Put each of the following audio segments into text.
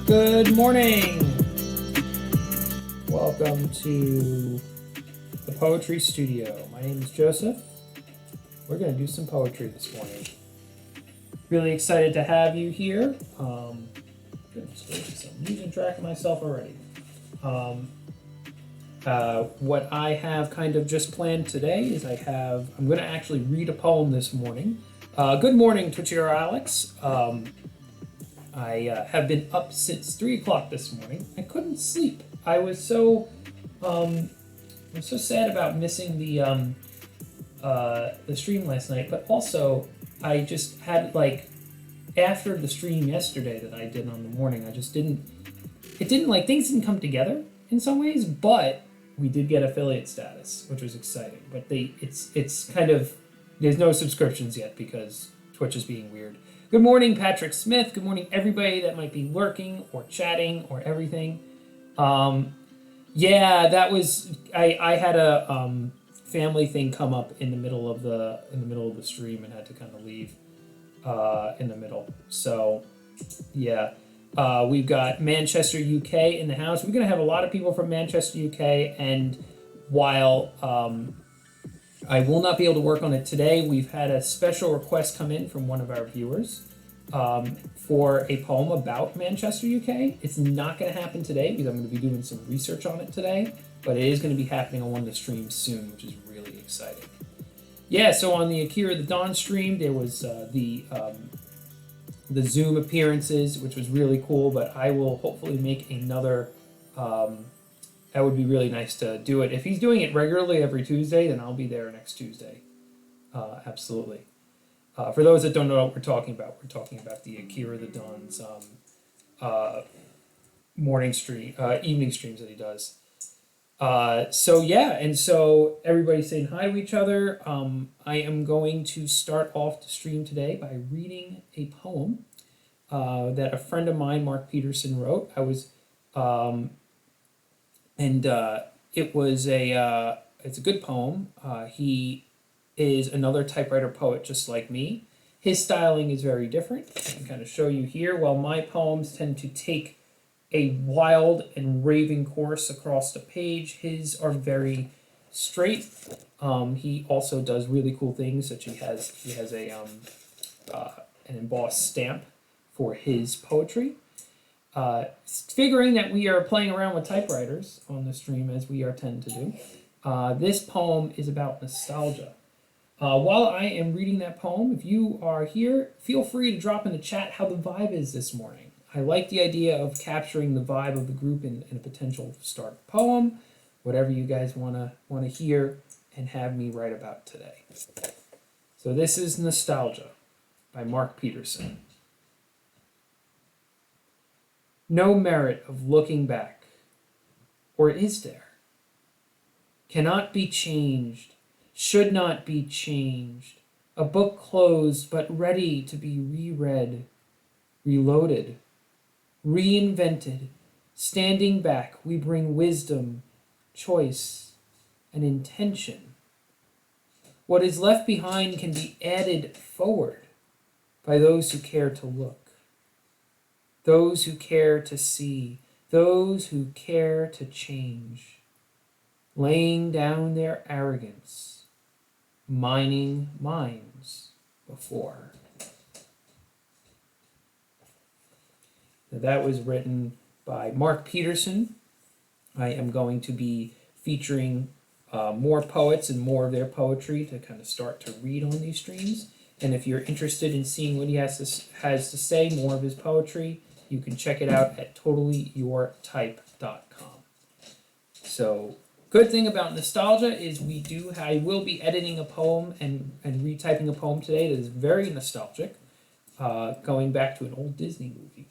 Good morning. Welcome to the Poetry Studio. My name is Joseph. We're going to do some poetry this morning. Really excited to have you here. Goodness gracious, I'm losing track of myself already. What I have kind of just planned today is I'm going to actually read a poem this morning. Good morning, Twitchier Alex. I have been up since 3 o'clock this morning. I couldn't sleep. I was so sad about missing the stream last night, but also I just had after the stream yesterday that I did on the morning, things didn't come together in some ways, but we did get affiliate status, which was exciting. But it's kind of, there's no subscriptions yet because Twitch is being weird. Good morning, Patrick Smith. Good morning, everybody that might be lurking or chatting or everything. That was I had a family thing come up in the middle of the stream and had to kind of leave in the middle. So yeah, we've got Manchester, UK in the house. We're gonna have a lot of people from Manchester, UK, and while I will not be able to work on it today, we've had a special request come in from one of our viewers for a poem about Manchester, UK. It's not going to happen today because I'm going to be doing some research on it today, but it is going to be happening on one of the streams soon, which is really exciting. Yeah, so on the Akira the Dawn stream, there was the Zoom appearances, which was really cool, but I will hopefully make another... that would be really nice to do it. If he's doing it regularly every Tuesday, then I'll be there next Tuesday. Absolutely. For those that don't know what we're talking about the Akira the Dawn's morning stream, evening streams that he does. So everybody's saying hi to each other. I am going to start off the stream today by reading a poem that a friend of mine, Mark Peterson, wrote. It's a good poem. He is another typewriter poet just like me. His styling is very different. I can kind of show you here. While my poems tend to take a wild and raving course across the page, his are very straight. He also does really cool things, such he has an embossed stamp for his poetry. Figuring that we are playing around with typewriters on the stream as we tend to do, this poem is about nostalgia. While I am reading that poem, if you are here, feel free to drop in the chat how the vibe is this morning. I like the idea of capturing the vibe of the group in a potential start poem, whatever you guys want to hear and have me write about today. So this is Nostalgia by Mark Peterson. No merit of looking back, or is there? Cannot be changed, should not be changed. A book closed but ready to be reread, reloaded, reinvented. Standing back, we bring wisdom, choice, and intention. What is left behind can be added forward by those who care to look. Those who care to see, those who care to change, laying down their arrogance, mining minds before. Now that was written by Mark Peterson. I am going to be featuring more poets and more of their poetry to kind of start to read on these streams. And if you're interested in seeing what he has to say, more of his poetry, you can check it out at totallyyourtype.com. So, good thing about nostalgia is I will be editing a poem and retyping a poem today that is very nostalgic, going back to an old Disney movie.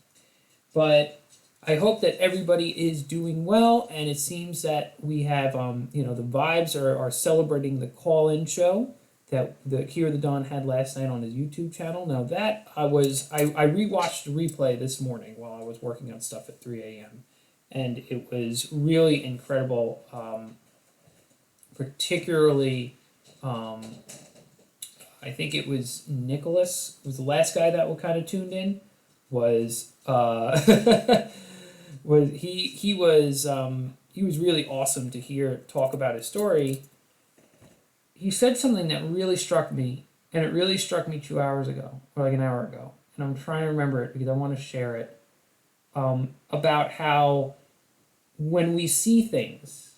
But I hope that everybody is doing well, and it seems that we have, the vibes are celebrating the call-in show that the Akira the Dawn had last night on his YouTube channel. Now that I rewatched the replay this morning while I was working on stuff at 3 a.m. and it was really incredible, particularly, I think it was Nicholas, was the last guy that kind of tuned in, was was he was really awesome to hear talk about his story. He said something that really struck me, and it really struck me 2 hours ago, or like an hour ago, and I'm trying to remember it because I want to share it. About how when we see things,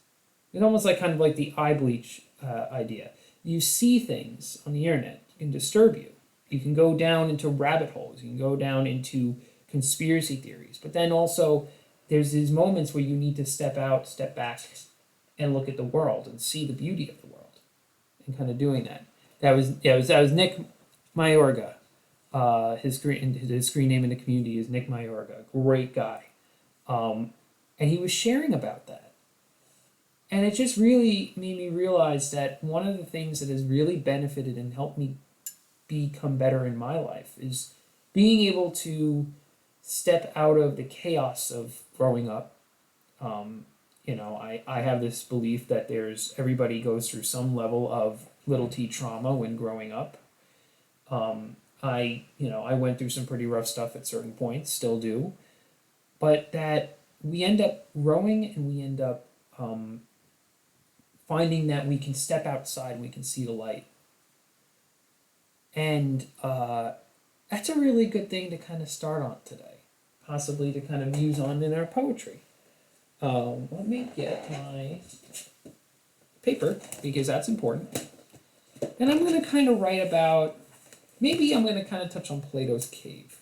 it's almost like kind of like the eye bleach idea. You see things on the internet, it can disturb you. You can go down into rabbit holes. You can go down into conspiracy theories. But then also, there's these moments where you need to step out, step back, and look at the world and see the beauty of the world, and kind of doing that. That was Nick Mayorga. His screen name in the community is Nick Mayorga. Great guy, and he was sharing about that, and it just really made me realize that one of the things that has really benefited and helped me become better in my life is being able to step out of the chaos of growing up. I have this belief that everybody goes through some level of little t trauma when growing up. I went through some pretty rough stuff at certain points, still do, but that we end up growing and we end up finding that we can step outside and we can see the light. And that's a really good thing to kind of start on today, possibly to kind of use on in our poetry. Let me get my paper because that's important. And I'm going to kind of write about, maybe I'm going to kind of touch on Plato's Cave.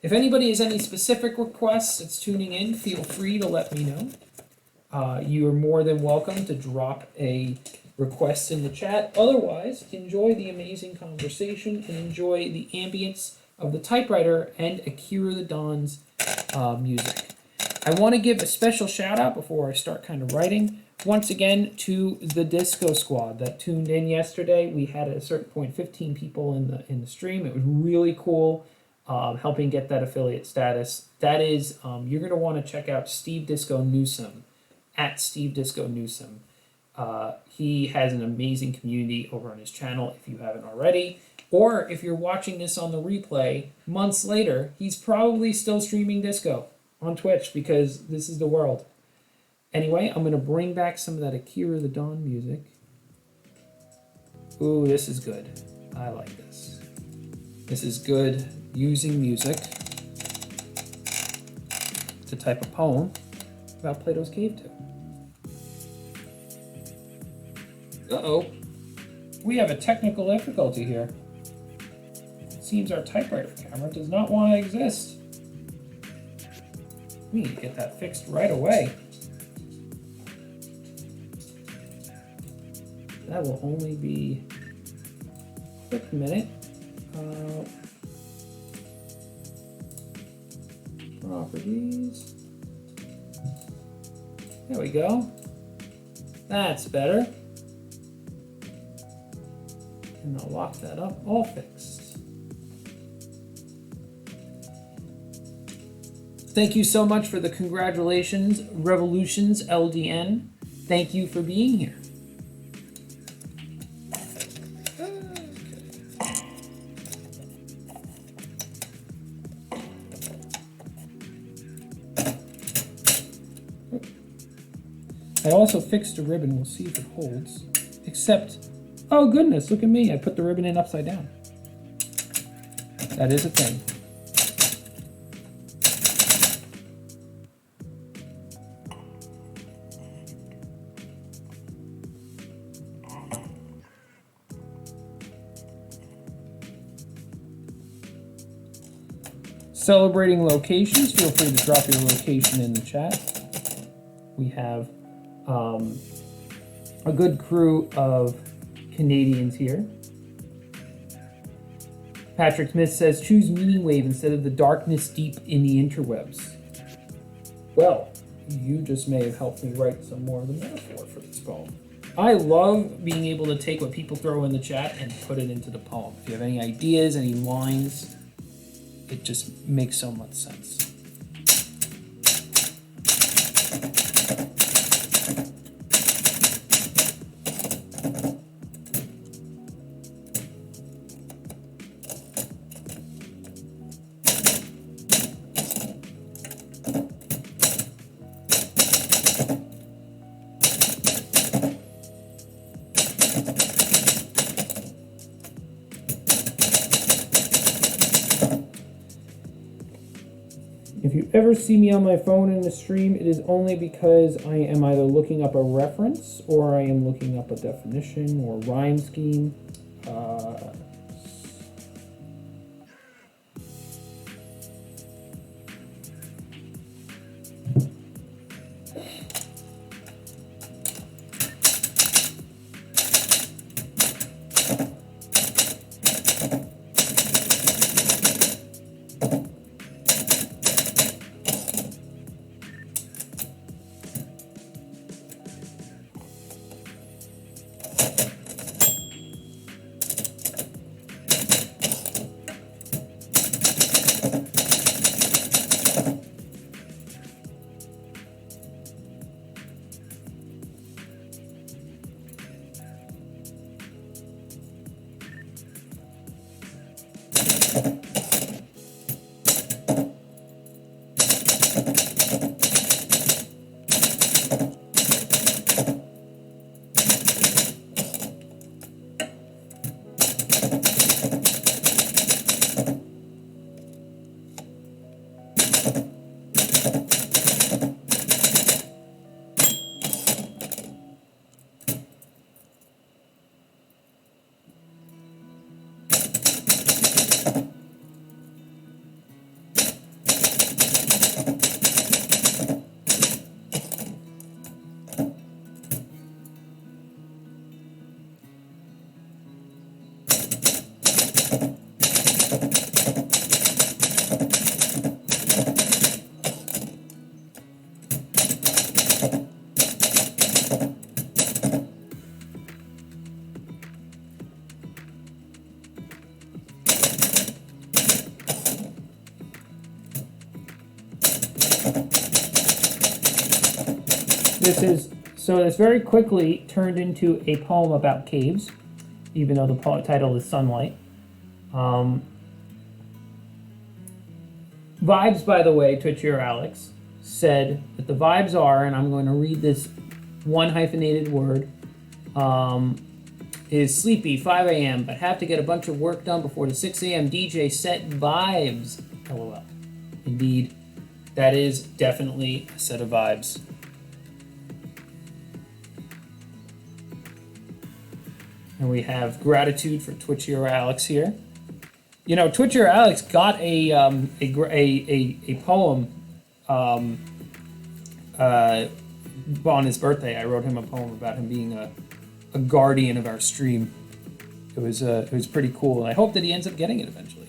If anybody has any specific requests that's tuning in, feel free to let me know. You are more than welcome to drop a request in the chat. Otherwise, enjoy the amazing conversation and enjoy the ambience of the typewriter and Akira the Don's music. I want to give a special shout out before I start kind of writing, once again, to the Disco Squad that tuned in yesterday. We had at a certain point 15 people in the stream. It was really cool, helping get that affiliate status. That is, you're going to want to check out Steve Disco Newsom, at Steve Disco Newsom. He has an amazing community over on his channel if you haven't already. Or if you're watching this on the replay months later, he's probably still streaming disco on Twitch because this is the world. Anyway, I'm going to bring back some of that Akira the Dawn music. Ooh, this is good. I like this. This is good using music to type a poem about Plato's Cave too. Uh-oh. We have a technical difficulty here. It seems our typewriter camera does not want to exist. We need to get that fixed right away. That will only be a quick minute. Properties. There we go. That's better. And I'll lock that up, all fixed. Thank you so much for the congratulations, Revolutions LDN. Thank you for being here. I also fixed a ribbon, we'll see if it holds. Except, oh goodness, look at me, I put the ribbon in upside down. That is a thing. Celebrating locations, feel free to drop your location in the chat. We have a good crew of Canadians here. Patrick Smith says, choose Meaning Wave instead of the darkness deep in the interwebs. Well, you just may have helped me write some more of the metaphor for this poem. I love being able to take what people throw in the chat and put it into the poem. If you have any ideas, any lines, it just makes so much sense. If you ever see me on my phone in the stream, it is only because I am either looking up a reference or I am looking up a definition or rhyme scheme. This very quickly turned into a poem about caves, even though the title is Sunlight. Vibes, by the way, Twitchier Alex said that the vibes are, and I'm going to read this one hyphenated word, is sleepy, 5 a.m., but have to get a bunch of work done before the 6 a.m. DJ set vibes. LOL. Indeed, that is definitely a set of vibes. And we have gratitude for Twitchier Alex here. You know, Twitchier Alex got a poem on his birthday. I wrote him a poem about him being a guardian of our stream. It was pretty cool, and I hope that he ends up getting it eventually.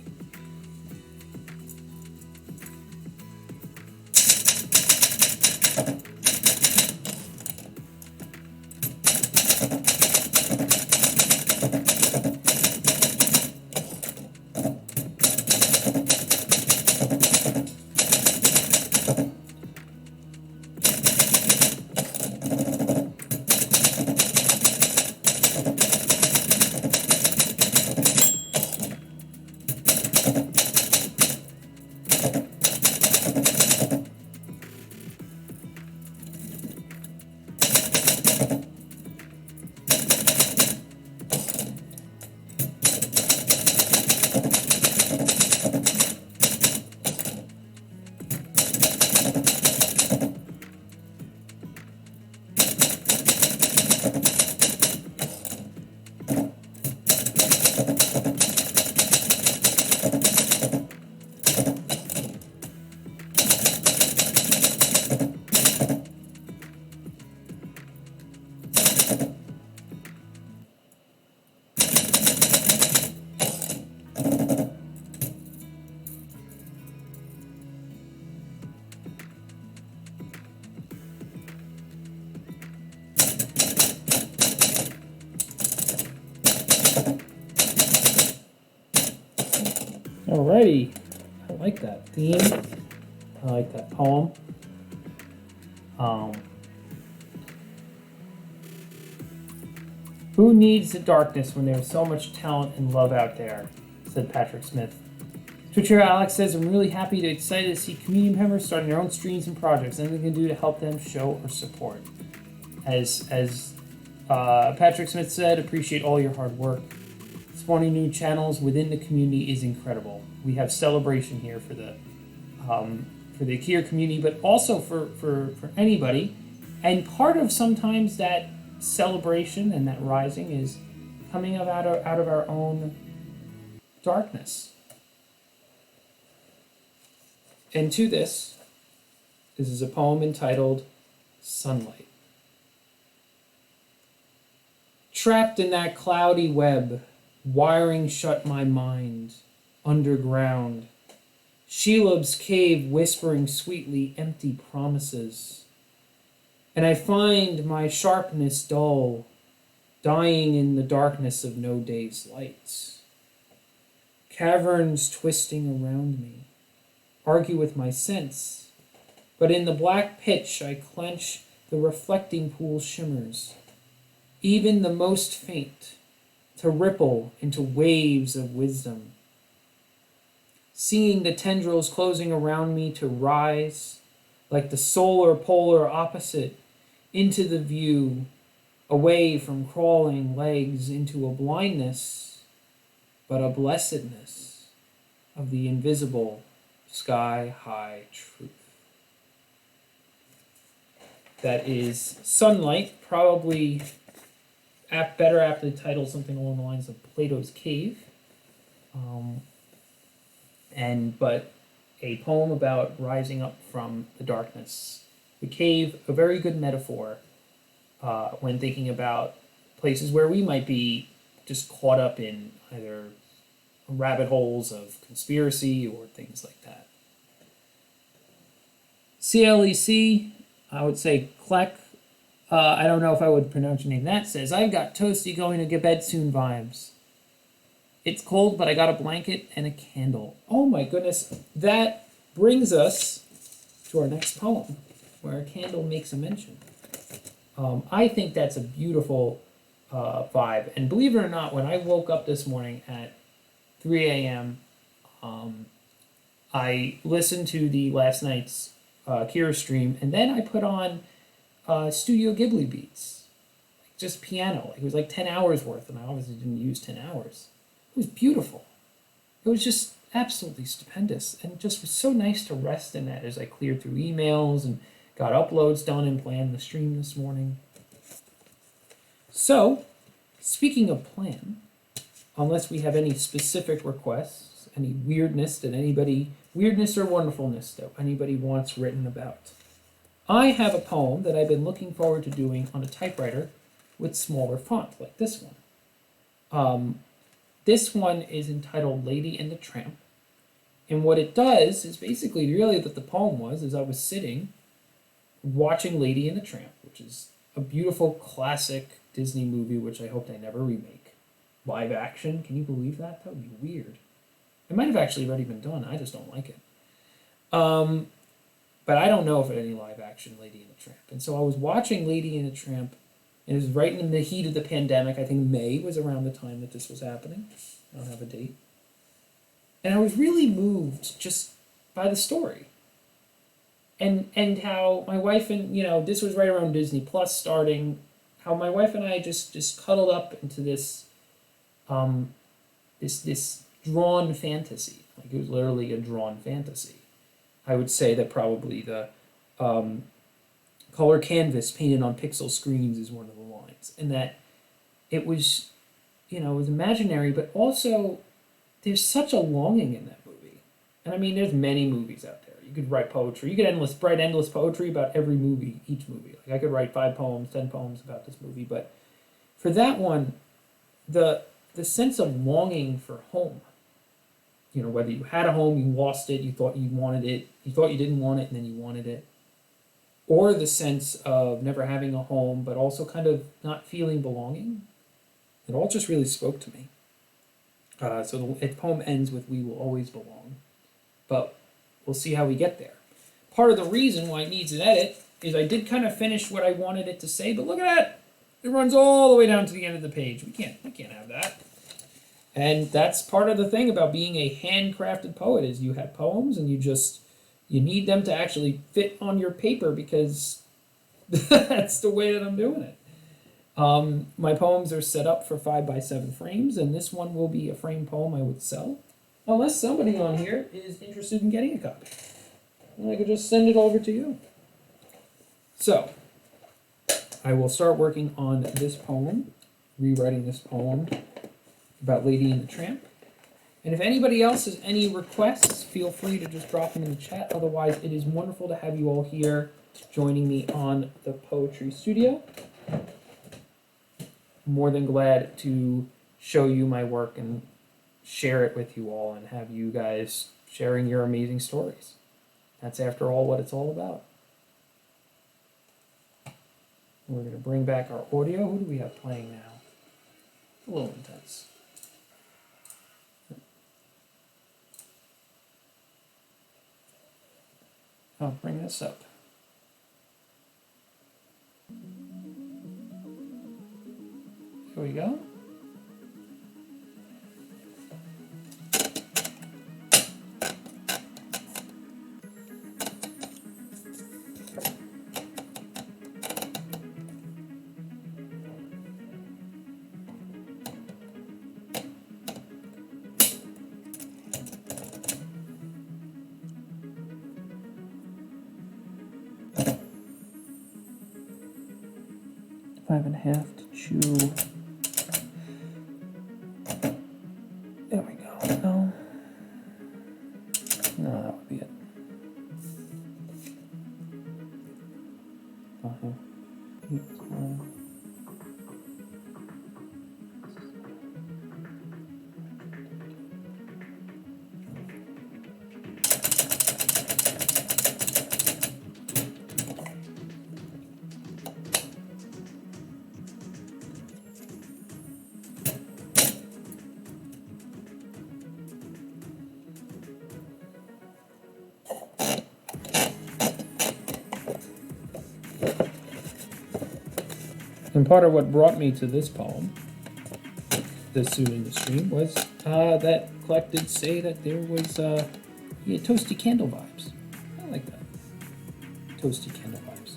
Alrighty, I like that theme. I like that poem. Who needs the darkness when there's so much talent and love out there? Said Patrick Smith. Twitcher Alex says, I'm really happy and excited to see community members starting their own streams and projects. Anything we can do to help them show or support. As Patrick Smith said, appreciate all your hard work. Spawning new channels within the community is incredible. We have celebration here for the Akira community, but also for anybody. And part of sometimes that celebration and that rising is coming out of our own darkness. And to this is a poem entitled Sunlight. Trapped in that cloudy web, wiring shut my mind, underground. Shelob's cave whispering sweetly empty promises. And I find my sharpness dull, dying in the darkness of no day's lights. Caverns twisting around me, argue with my sense, but in the black pitch I clench the reflecting pool shimmers, even the most faint, to ripple into waves of wisdom. Seeing the tendrils closing around me to rise, like the solar polar opposite, into the view, away from crawling legs into a blindness, but a blessedness of the invisible sky-high truth. That is Sunlight, probably better aptly titled something along the lines of Plato's Cave. But a poem about rising up from the darkness. The cave, a very good metaphor when thinking about places where we might be just caught up in either rabbit holes of conspiracy or things like that. CLEC, I would say Kleck. I don't know if I would pronounce your name. That says, I've got toasty going to get bed soon vibes. It's cold, but I got a blanket and a candle. Oh my goodness. That brings us to our next poem, where a candle makes a mention. I think that's a beautiful vibe. And believe it or not, when I woke up this morning at 3 a.m., I listened to the last night's Kira stream, and then I put on Studio Ghibli beats. Just piano. It was like 10 hours worth, and I obviously didn't use 10 hours. It was beautiful. It was just absolutely stupendous, and just was so nice to rest in that as I cleared through emails and got uploads done and planned the stream this morning. So, speaking of plan, unless we have any specific requests, any weirdness or wonderfulness that anybody wants written about, I have a poem that I've been looking forward to doing on a typewriter with smaller font, like this one. This one is entitled Lady and the Tramp. And what it does is basically really what the poem was, is I was sitting watching Lady and the Tramp, which is a beautiful classic Disney movie, which I hope they never remake. Live action, can you believe that? That would be weird. It might have actually already been done, I just don't like it. But I don't know if any live action Lady and the Tramp. And so I was watching Lady and the Tramp, and it was right in the heat of the pandemic. I think May was around the time that this was happening. I don't have a date. And I was really moved just by the story. And how my wife and, this was right around Disney Plus starting, how my wife and I just cuddled up into this this drawn fantasy. Like it was literally a drawn fantasy. I would say that probably the color canvas painted on pixel screens is one of the lines. And that it was, it was imaginary, but also there's such a longing in that movie. And I mean, there's many movies out there. You could write poetry. You could write endless poetry about every movie, each movie. Like I could write 5 poems, 10 poems about this movie. But for that one, the sense of longing for home, whether you had a home, you lost it, you thought you wanted it, you thought you didn't want it, and then you wanted it, or the sense of never having a home, but also kind of not feeling belonging, it all just really spoke to me. So the poem ends with, "We will always belong," but we'll see how we get there. Part of the reason why it needs an edit is I did kind of finish what I wanted it to say, but look at that! It runs all the way down to the end of the page. We can't have that. And that's part of the thing about being a handcrafted poet, is you have poems and you need them to actually fit on your paper, because that's the way that I'm doing it. My poems are set up for 5x7 frames, and this one will be a frame poem I would sell, unless somebody on here is interested in getting a copy. And I could just send it over to you. So, I will start working on this poem, rewriting this poem about Lady and the Tramp. And if anybody else has any requests, feel free to just drop them in the chat. Otherwise, it is wonderful to have you all here joining me on the Poetry Studio. More than glad to show you my work and share it with you all and have you guys sharing your amazing stories. That's, after all, what it's all about. We're going to bring back our audio. Who do we have playing now? A little intense. I'll bring this up. Here we go. Five and a half to chew. There we go. No. No, that would be it. Okay. 8, 12. And part of what brought me to this poem, this soon in the stream, was that Clark did say that there was he had toasty candle vibes. I like that. Toasty candle vibes.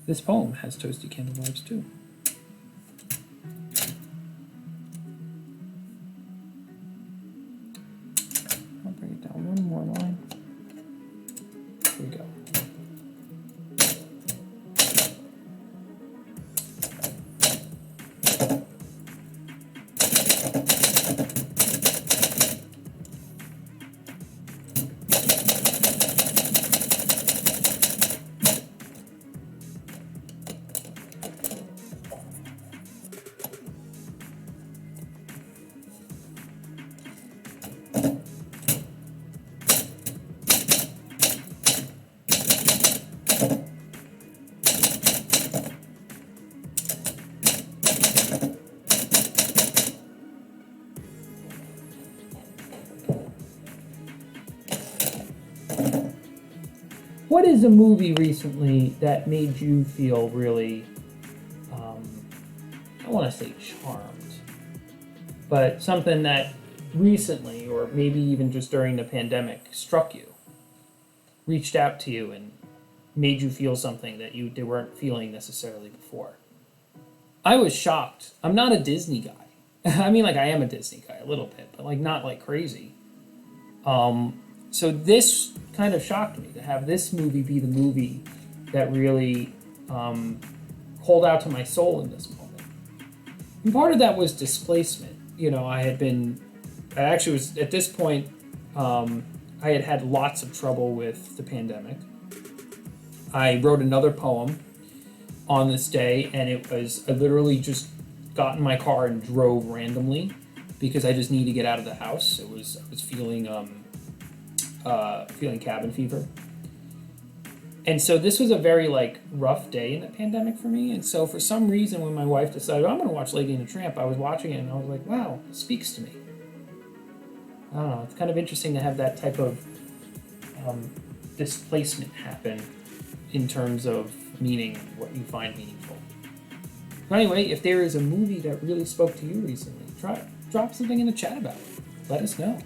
This poem has toasty candle vibes too. I'll bring it down one more line. Here we go. What is a movie recently that made you feel really, I don't want to say charmed, but something that recently, or maybe even just during the pandemic, struck you, reached out to you, and made you feel something that you weren't feeling necessarily before? I was shocked. I'm not a Disney guy. I mean, like, I am a Disney guy a little bit, but like not like crazy. So this kind of shocked me, to have this movie be the movie that really called out to my soul in this moment. And part of that was displacement. You know, I actually was, at this point, I had had lots of trouble with the pandemic. I wrote another poem on this day, and I literally just got in my car and drove randomly because I just needed to get out of the house. I was feeling cabin fever. And so this was a very rough day in the pandemic for me. And so for some reason, when my wife decided, I'm going to watch Lady and the Tramp, I was watching it and I was like, wow, it speaks to me. I don't know. It's kind of interesting to have that type of displacement happen in terms of meaning, what you find meaningful. But anyway, if there is a movie that really spoke to you recently, drop something in the chat about it. Let us know.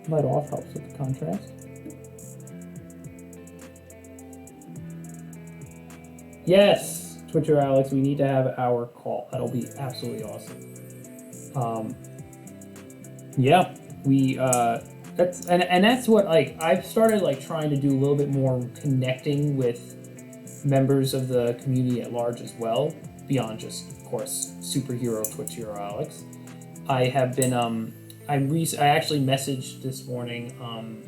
Light off helps with the contrast. Yes, Twitcher Alex, we need to have our call. That'll be absolutely awesome. Yeah, we that's what, like, I've started like trying to do a little bit more connecting with members of the community at large as well, beyond just, of course, superhero Twitcher Alex. I have been I actually messaged this morning one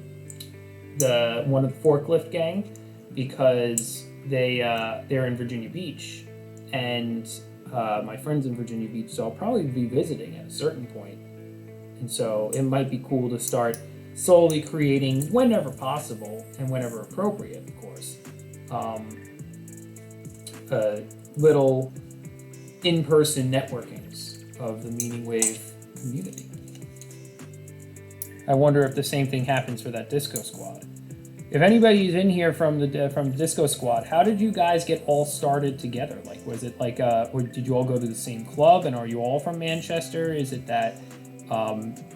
of the forklift gang, because they're in Virginia Beach, and my friend's in Virginia Beach, so I'll probably be visiting at a certain point. And so it might be cool to start slowly creating, whenever possible and whenever appropriate, of course, little in-person networkings of the Meaning Wave community. I wonder if the same thing happens for that Disco Squad. If anybody's in here from the Disco Squad, how did you guys get all started together? Like, was it like, or did you all go to the same club, and are you all from Manchester? Is it that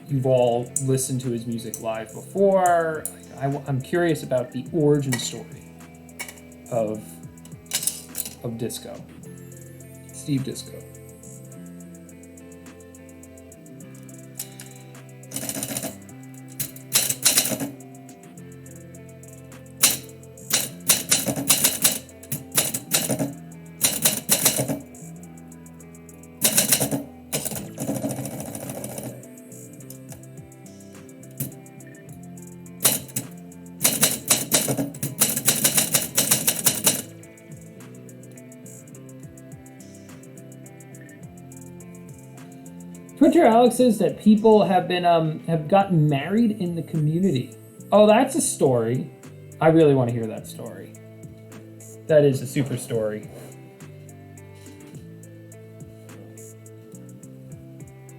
you've all listened to his music live before? I'm curious about the origin story of Disco, Steve Disco. Twitter Alex says that people have been have gotten married in the community. Oh, that's a story. I really want to hear that story. That is a super story.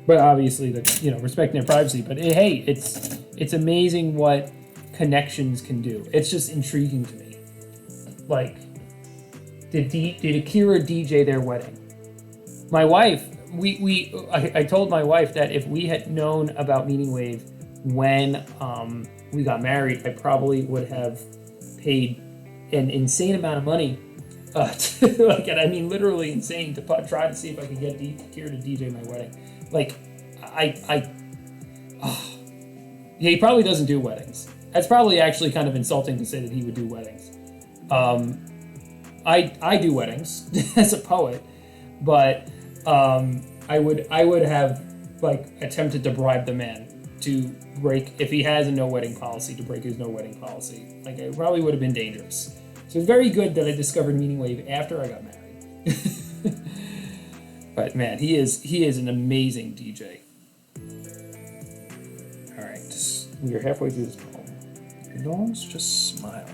But obviously, respecting their privacy. But hey, it's amazing what connections can do. It's just intriguing to me. Like, did Akira DJ their wedding? My wife. I told my wife that if we had known about Meaning Wave when we got married, I probably would have paid an insane amount of money, and I mean literally insane, to try to see if I could get Akira to DJ my wedding. Like, yeah, he probably doesn't do weddings. That's probably actually kind of insulting to say that he would do weddings. I do weddings as a poet, but I would have like attempted to bribe the man to break, if he has a no wedding policy, to break his no wedding policy. Like, it probably would have been dangerous. So it's very good that I discovered Meaning Wave after I got married. But man, he is an amazing DJ. All right, we are halfway through this poem. Gnomes, just smile.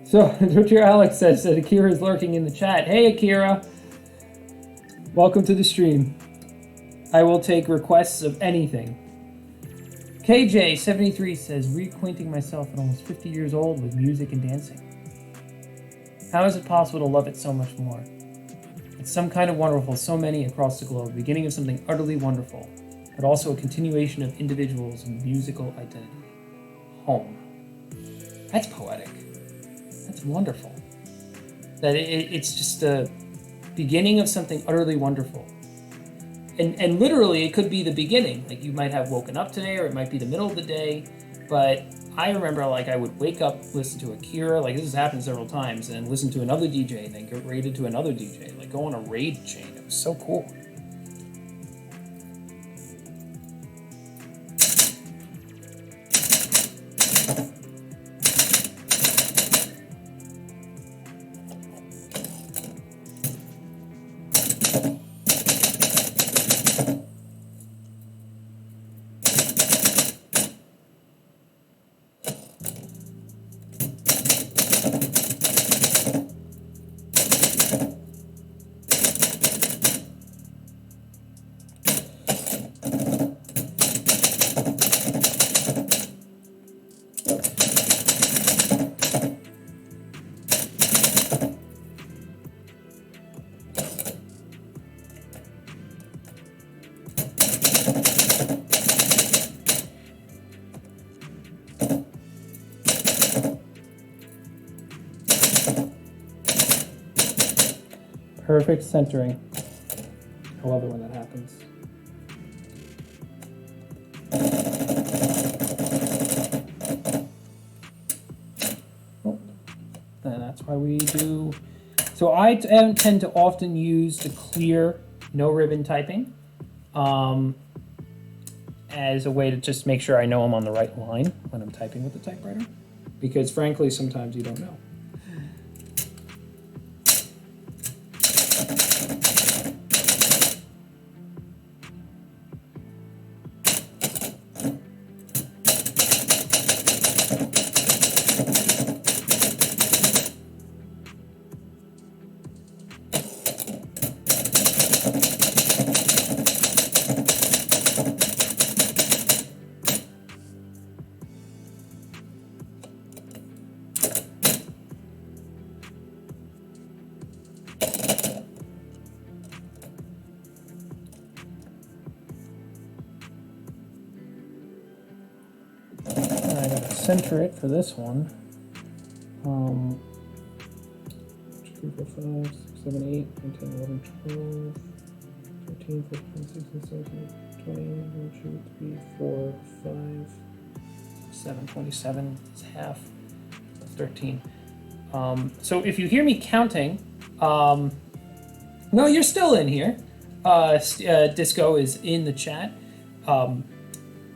So, Twitter Alex says that Akira is lurking in the chat. Hey, Akira. Welcome to the stream. I will take requests of anything. KJ73 says, reacquainting myself at almost 50 years old with music and dancing. How is it possible to love it so much more? It's some kind of wonderful, so many across the globe, beginning of something utterly wonderful, but also a continuation of individuals' musical identity. Home. That's poetic. That's wonderful. That it's just the beginning of something utterly wonderful. And literally, it could be the beginning. Like, you might have woken up today, or it might be the middle of the day, but I remember like I would wake up, listen to Akira, like this has happened several times, and listen to another DJ, and then get raided to another DJ, like go on a raid chain. It was so cool. Perfect centering. I love it when that happens. Oh, and that's why we do. So I tend to often use the clear no ribbon typing as a way to just make sure I know I'm on the right line when I'm typing with the typewriter, because frankly sometimes you don't know. Center it for this one. 2, 4, 5, 6, 7, 8, 9, 10, 11, 12, 13, 14, 16, 17, 20, 1, 2, 3, 4, 5, 7, 27 is half of 13. So if you hear me counting, no, you're still in here. Disco is in the chat.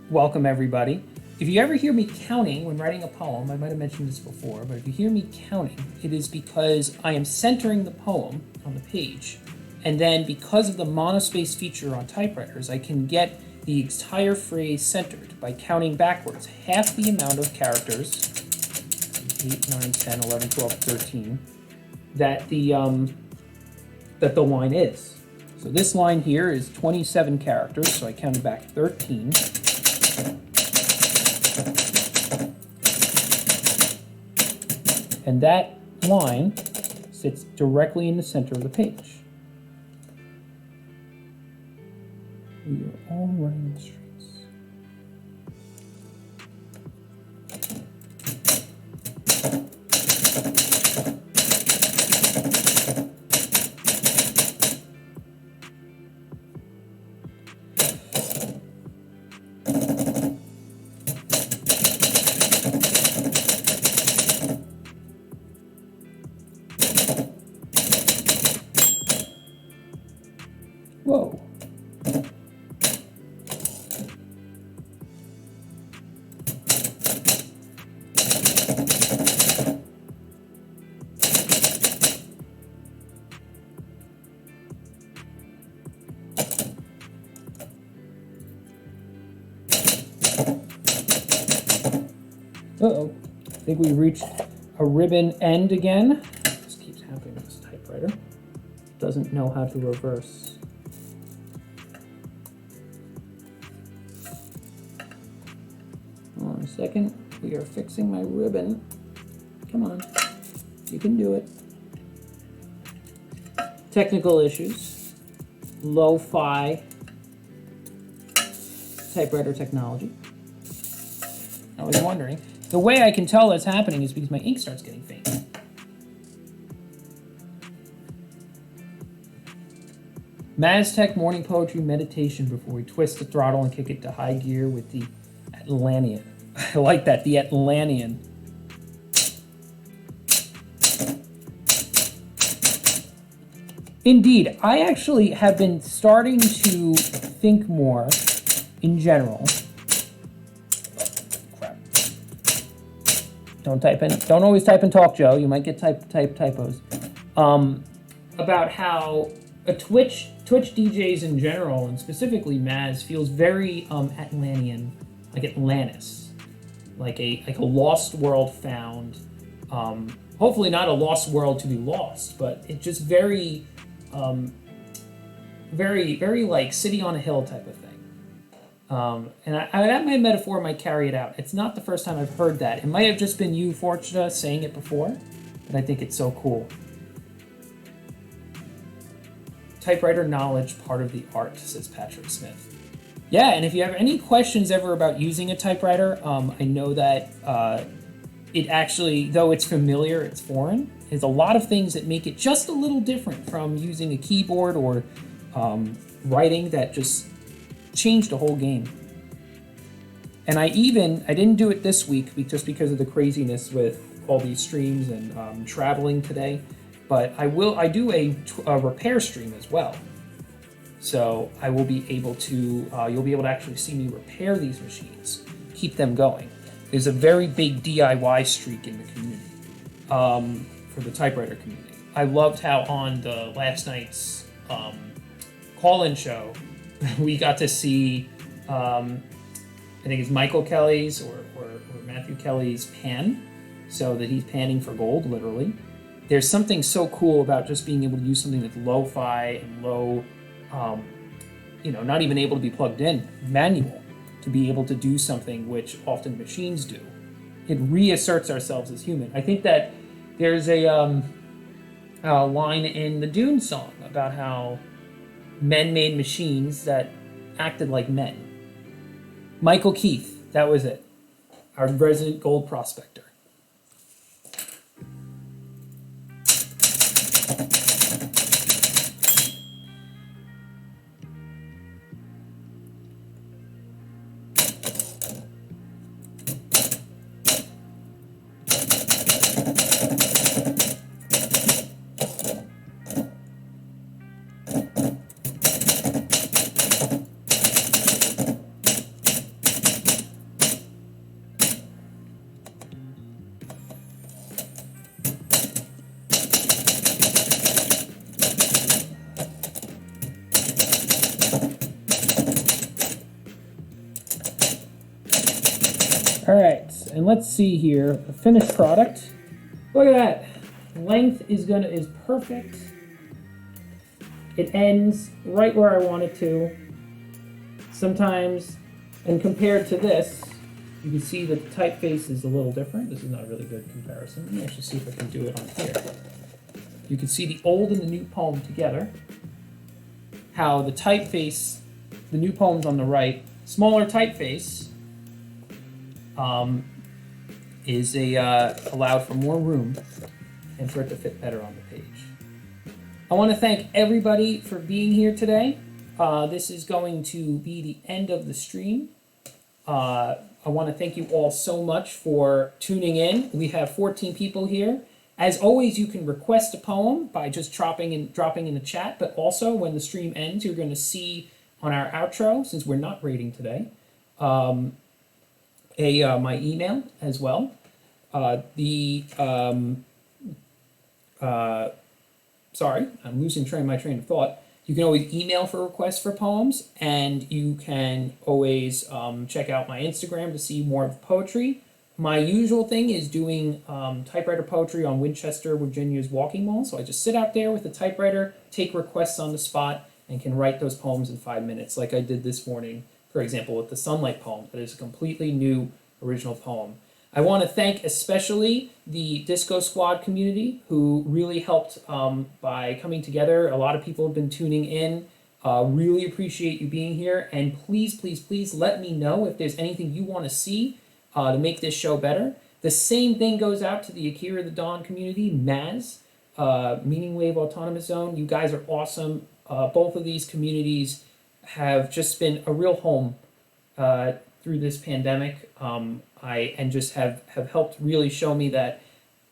Welcome everybody. If you ever hear me counting when writing a poem, I might have mentioned this before, but if you hear me counting, it is because I am centering the poem on the page. And then because of the monospace feature on typewriters, I can get the entire phrase centered by counting backwards half the amount of characters, 8, 9, 10, 11, 12, 13, that the line is. So this line here is 27 characters, so I counted back 13. And that line sits directly in the center of the page. We are all running the streets. Whoa. Uh-oh. I think we reached a ribbon end again. This keeps happening with this typewriter. Doesn't know how to reverse. Hold on a second. We are fixing my ribbon. Come on. You can do it. Technical issues. Lo-fi typewriter technology. I was wondering. The way I can tell that's happening is because my ink starts getting faint. Maztec morning poetry meditation before we twist the throttle and kick it to high gear with the Atlantean. I like that, the Atlantean. Indeed, I actually have been starting to think more in general. Crap. Don't type in. Don't always type and talk, Joe. You might get typos. About how a Twitch DJs in general, and specifically Maz, feels very Atlantean, like Atlantis, like a lost world found. Hopefully not a lost world to be lost, but it's just very very like city on a hill type of thing. And that my metaphor might carry it out. It's not the first time I've heard that. It might have just been you, Fortuna, saying it before, but I think it's so cool. Typewriter knowledge, part of the art, says Patrick Smith. Yeah, and if you have any questions ever about using a typewriter, I know that it actually, though it's familiar, it's foreign. There's a lot of things that make it just a little different from using a keyboard or writing that just changed the whole game. And I didn't do it this week just because of the craziness with all these streams and traveling today. But I do a repair stream as well. So I will be able to, you'll be able to actually see me repair these machines, keep them going. There's a very big DIY streak in the community, for the typewriter community. I loved how on the last night's call-in show, we got to see, I think it's Michael Kelly's or Matthew Kelly's pan, so that he's panning for gold, literally. There's something so cool about just being able to use something that's lo-fi and low, not even able to be plugged in, manual, to be able to do something which often machines do. It reasserts ourselves as human. I think that there's a line in the Dune song about how men made machines that acted like men. Michael Keith, that was it. Our resident gold prospector. All right, and let's see here, the finished product. Look at that. Length is perfect. It ends right where I want it to. Sometimes, and compared to this, you can see the typeface is a little different. This is not a really good comparison. Let me actually see if I can do it on here. You can see the old and the new poem together. How the typeface, the new poem's on the right, smaller typeface, is allowed for more room and for it to fit better on the page. I want to thank everybody for being here today. This is going to be the end of the stream. I want to thank you all so much for tuning in. We have 14 people here. As always, you can request a poem by just dropping in the chat, but also when the stream ends, you're going to see on our outro, since we're not rating today, my email as well. Sorry, I'm losing my train of thought. You can always email for requests for poems, and you can always check out my Instagram to see more of the poetry. My usual thing is doing typewriter poetry on Winchester, Virginia's Walking Mall. So I just sit out there with a typewriter, take requests on the spot, and can write those poems in 5 minutes, like I did this morning, for example, with the Sunlight poem. That is a completely new original poem. I want to thank especially the Disco Squad community, who really helped by coming together. A lot of people have been tuning in. Really appreciate you being here. And please, please, please let me know if there's anything you want to see to make this show better. The same thing goes out to the Akira the Dawn community, Maz, Meaning Wave Autonomous Zone. You guys are awesome. Both of these communities have just been a real home through this pandemic. And just have helped really show me that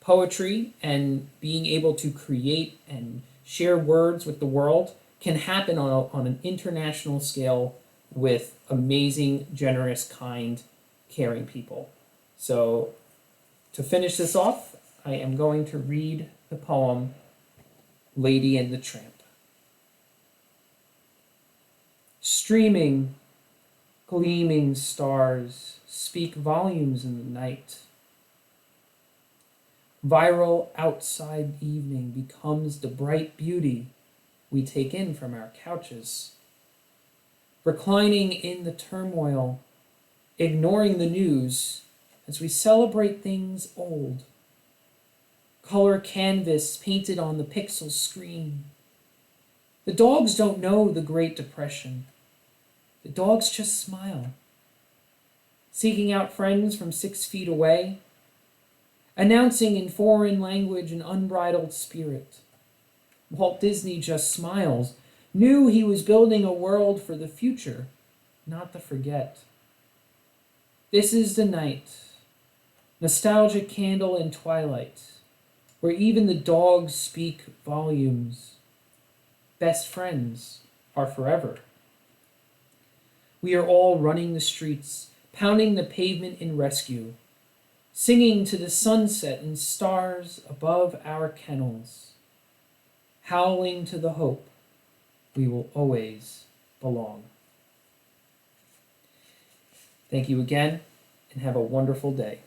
poetry and being able to create and share words with the world can happen on an international scale with amazing, generous, kind, caring people. So to finish this off, I am going to read the poem Lady and the Tramp. Streaming, gleaming stars speak volumes in the night. Viral outside evening becomes the bright beauty we take in from our couches. Reclining in the turmoil, ignoring the news as we celebrate things old. Color canvas painted on the pixel screen. The dogs don't know the Great Depression. The dogs just smile, seeking out friends from 6 feet away, announcing in foreign language an unbridled spirit. Walt Disney just smiles, knew he was building a world for the future, not the forget. This is the night, nostalgic candle in twilight, where even the dogs speak volumes. Best friends are forever. We are all running the streets, pounding the pavement in rescue, singing to the sunset and stars above our kennels, howling to the hope we will always belong. Thank you again, and have a wonderful day.